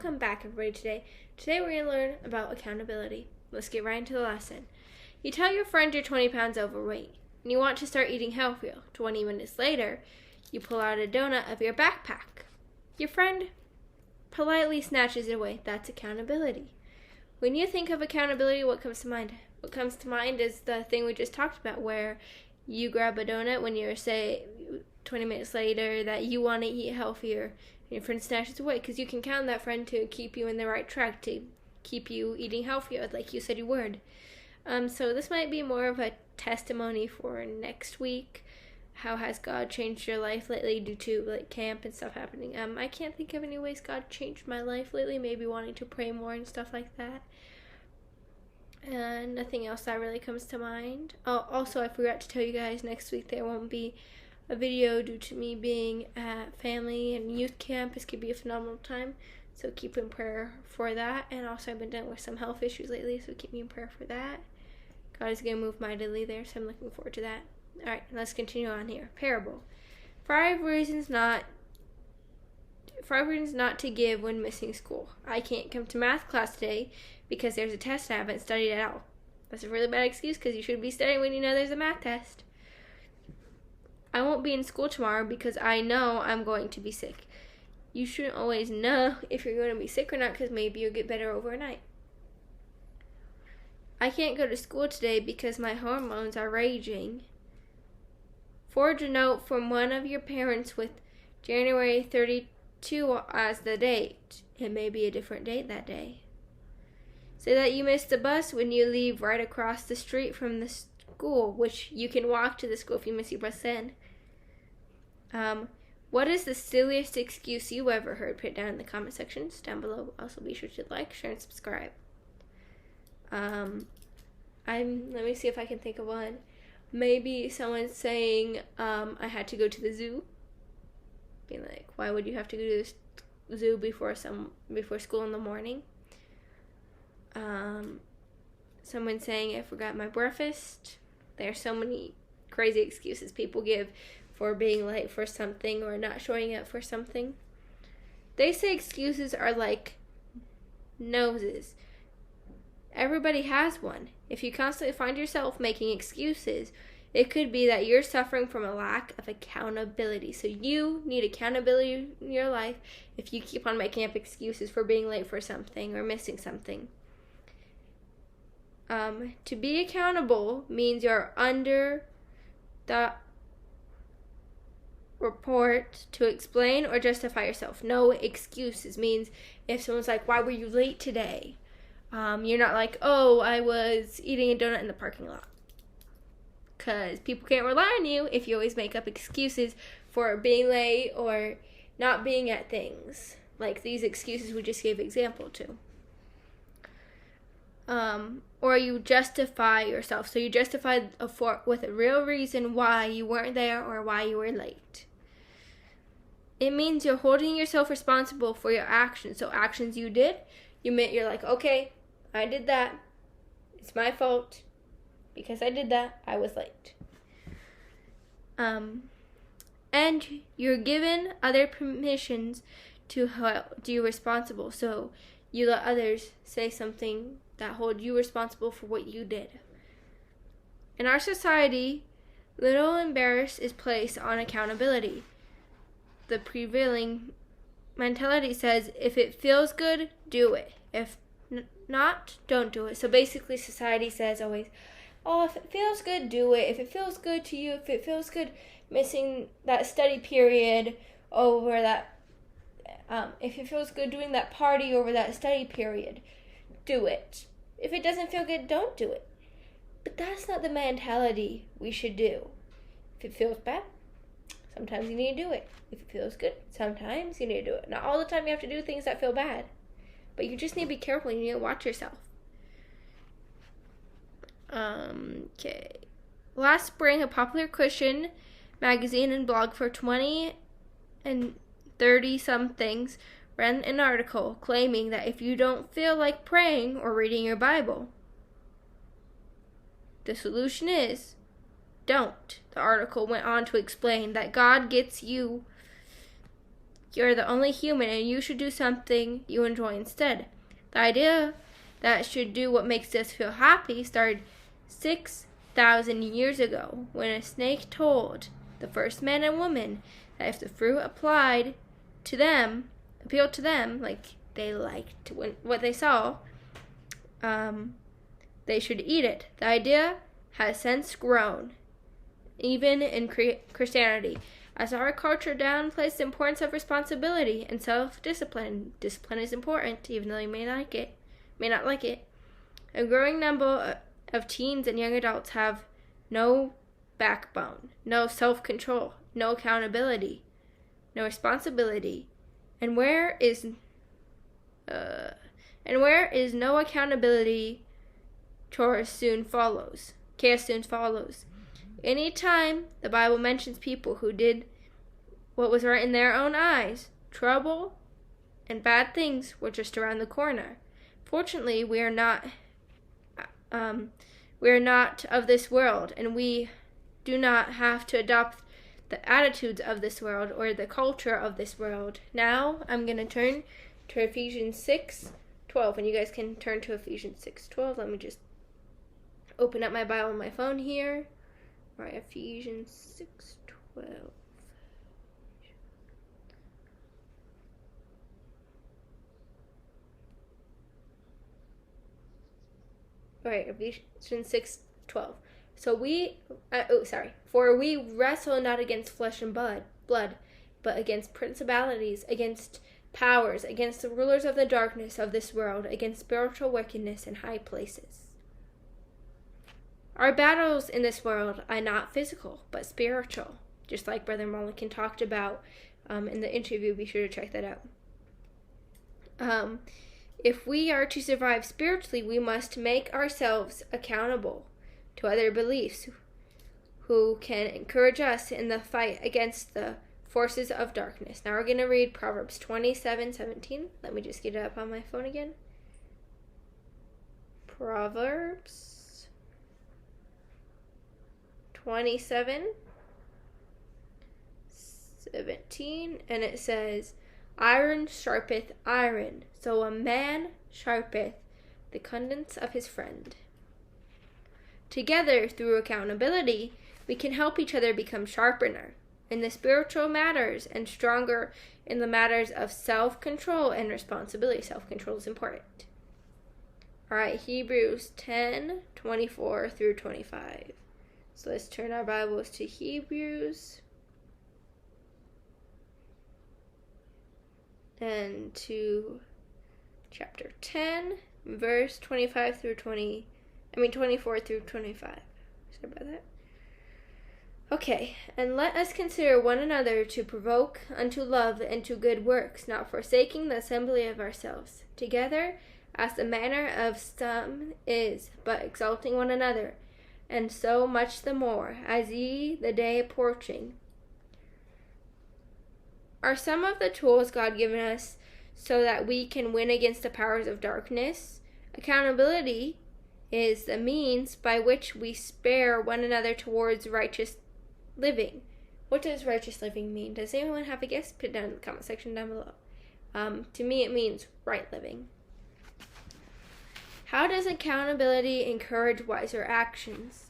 welcome back everybody today. Today we're going to learn about accountability. Let's get right into the lesson. You tell your friend you're 20 pounds overweight and you want to start eating healthier. 20 minutes later, you pull out a donut of your backpack. Your friend politely snatches it away. That's accountability. When you think of accountability, what comes to mind? What comes to mind is the thing we just talked about where you grab a donut when you're, say, 20 minutes later that you want to eat healthier and your friend snatches away, because you can count on that friend to keep you in the right track, to keep you eating healthier like you said you would. So this might be more of a testimony for next week. How has God changed your life lately due to camp and stuff happening? I can't think of any ways God changed my life lately. Maybe wanting to pray more and stuff like that. And nothing else that really comes to mind. Oh, also, I forgot to tell you guys, next week there won't be a video due to me being at family and youth camp. This could be a phenomenal time, so keep in prayer for that. And also, I've been dealing with some health issues lately, so keep me in prayer for that. God is going to move mightily there, so I'm looking forward to that. Alright, let's continue on here. Parable. Five reasons not to give when missing school. I can't come to math class today because there's a test I haven't studied at all. That's a really bad excuse because you should be studying when you know there's a math test. I won't be in school tomorrow because I know I'm going to be sick. You shouldn't always know if you're going to be sick or not because maybe you'll get better overnight. I can't go to school today because my hormones are raging. Forge a note from one of your parents with January 32 as the date. It may be a different date that day. Say that you missed the bus when you leave right across the street from the school, which you can walk to the school if you miss your bus then. What is the silliest excuse you ever heard? Put it down in the comment sections down below. Also be sure to like, share, and subscribe. Let me see if I can think of one. Maybe someone saying, I had to go to the zoo. Being like, why would you have to go to the zoo before school in the morning? Someone saying, I forgot my breakfast. There are so many crazy excuses people give for being late for something or not showing up for something. They say excuses are like noses. Everybody has one. If you constantly find yourself making excuses, it could be that you're suffering from a lack of accountability. So you need accountability in your life if you keep on making up excuses for being late for something or missing something. To be accountable means you're under the report to explain or justify yourself. No excuses means if someone's like, why were you late today? You're not like, oh, I was eating a donut in the parking lot. Because people can't rely on you if you always make up excuses for being late or not being at things. Like these excuses we just gave example to. Or you justify yourself. So you justify with a real reason why you weren't there or why you were late. It means you're holding yourself responsible for your actions. So actions you did, you're like, okay, I did that. It's my fault. Because I did that, I was late. And you're given other permissions to hold you responsible. So you let others say something that hold you responsible for what you did. In our society, little embarrass is placed on accountability. The prevailing mentality says, if it feels good, do it. If not, don't do it. So basically society says always, oh, if it feels good, do it. If it feels good to you, if it feels good missing that study period over that, if it feels good doing that party over that study period, do it. If it doesn't feel good, don't do it. But that's not the mentality we should do. If it feels bad, sometimes you need to do it. If it feels good, sometimes you need to do it. Not all the time you have to do things that feel bad. But you just need to be careful. You need to watch yourself. Okay. Last spring, a popular Christian magazine and blog for 20 and 30-somethings ran an article claiming that if you don't feel like praying or reading your Bible, the solution is don't. The article went on to explain that God gets you You're the only human, and you should do something you enjoy instead. The idea that should do what makes us feel happy started 6,000 years ago when a snake told the first man and woman that if the fruit appealed to them, like they liked what they saw, they should eat it. The idea has since grown, even in Christianity. As our culture downplays the importance of responsibility and self-discipline, discipline is important, even though you may not like it. A growing number of teens and young adults have no backbone, no self-control, no accountability, no responsibility, and where is no accountability, chaos soon follows. Anytime the Bible mentions people who did what was right in their own eyes, trouble and bad things were just around the corner. Fortunately, we are not of this world, and we do not have to adopt the attitudes of this world or the culture of this world. Now I'm going to turn to Ephesians 6:12, and you guys can turn to Ephesians 6:12. Let me just open up my Bible on my phone here. All right, Ephesians 6:12. All right, Ephesians 6:12. For we wrestle not against flesh and blood, but against principalities, against powers, against the rulers of the darkness of this world, against spiritual wickedness in high places. Our battles in this world are not physical, but spiritual, just like Brother Mulliken talked about in the interview. Be sure to check that out. If we are to survive spiritually, we must make ourselves accountable to other beliefs who can encourage us in the fight against the forces of darkness. Now we're going to read Proverbs 27:17. Let me just get it up on my phone again. Proverbs 27:17, and it says, "Iron sharpeth iron, so a man sharpeth the countenance of his friend." Together, through accountability, we can help each other become sharpener in the spiritual matters and stronger in the matters of self-control and responsibility. Self-control is important. All right, Hebrews 10:24 through 25. So let's turn our Bibles to Hebrews and to chapter 10, verse 24 through 25. Sorry about that. Okay, and let us consider one another to provoke unto love and to good works, not forsaking the assembly of ourselves together, as the manner of some is, but exalting one another, and so much the more, as ye the day approaching. Are some of the tools God given us so that we can win against the powers of darkness? Accountability is the means by which we spare one another towards righteous living. What does righteous living mean? Does anyone have a guess? Put it down in the comment section down below. To me, it means right living. How does accountability encourage wiser actions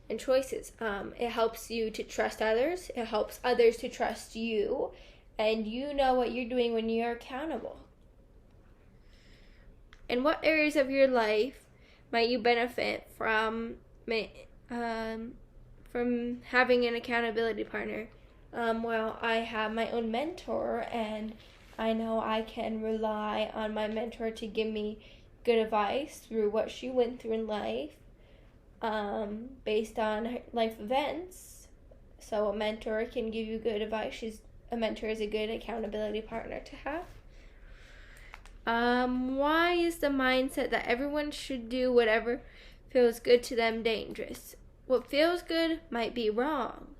and choices? It helps you to trust others. It helps others to trust you. And you know what you're doing when you're accountable. In what areas of your life might you benefit from having an accountability partner? Well, I have my own mentor, and I know I can rely on my mentor to give me good advice through what she went through in life, based on life events. So a mentor can give you good advice. A mentor is a good accountability partner to have. Why is the mindset that everyone should do whatever feels good to them dangerous? What feels good might be wrong,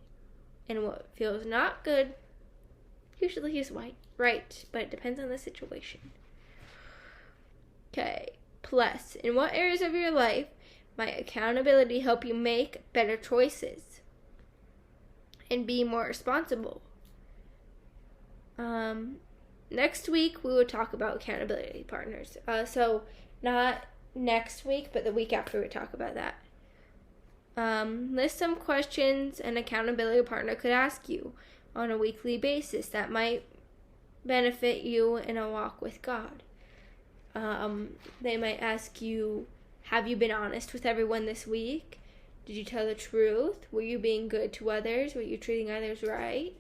and what feels not good usually is right, but it depends on the situation. Okay, plus, in what areas of your life might accountability help you make better choices and be more responsible? next week we will talk about accountability partners. So not next week, but the week after we talk about that. List some questions an accountability partner could ask you on a weekly basis that might benefit you in a walk with God. They might ask you, have you been honest with everyone this week? Did you tell the truth? Were you being good to others? Were you treating others right?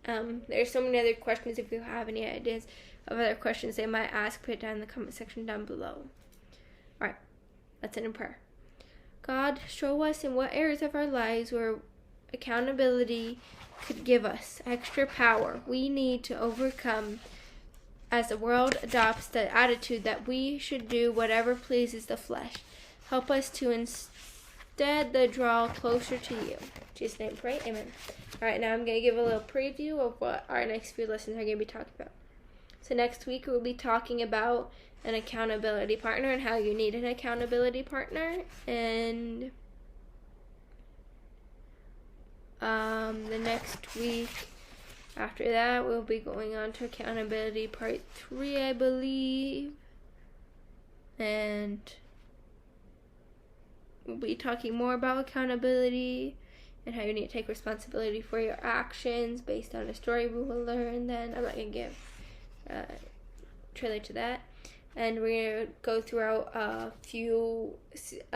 There's so many other questions. If you have any ideas of other questions they might ask, put it down in the comment section down below. Alright, let's end in prayer. God, show us in what areas of our lives where accountability could give us extra power we need to overcome as the world adopts the attitude that we should do whatever pleases the flesh. Help us to instead draw closer to you. In Jesus' name, pray. Amen. Alright, now I'm going to give a little preview of what our next few lessons are going to be talking about. So next week we'll be talking about an accountability partner and how you need an accountability partner. And the next week after that we'll be going on to accountability part 3, I believe. And we'll be talking more about accountability and how you need to take responsibility for your actions based on a story we will learn then. I'm not going to give trailer to that. And we're going to go throughout a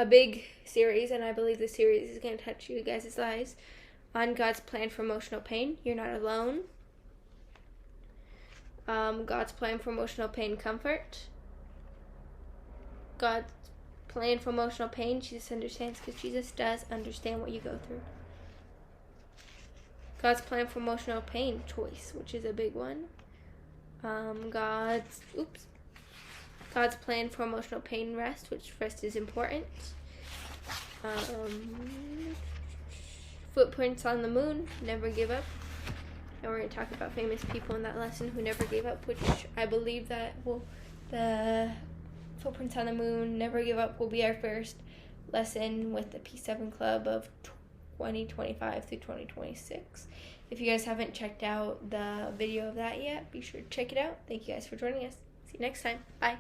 big series, and I believe the series is going to touch you guys' lives, on God's plan for emotional pain. You're not alone. God's plan for emotional pain comfort. God's plan for emotional pain, Jesus understands, because Jesus does understand what you go through. God's plan for emotional pain choice, which is a big one. God's plan for emotional pain rest, which rest is important. Footprints on the moon, never give up. And we're going to talk about famous people in that lesson who never gave up, which I believe that the Footprints on the Moon, Never Give Up will be our first lesson with the P7 Club of 2025 through 2026. If you guys haven't checked out the video of that yet, be sure to check it out. Thank you guys for joining us. See you next time. Bye.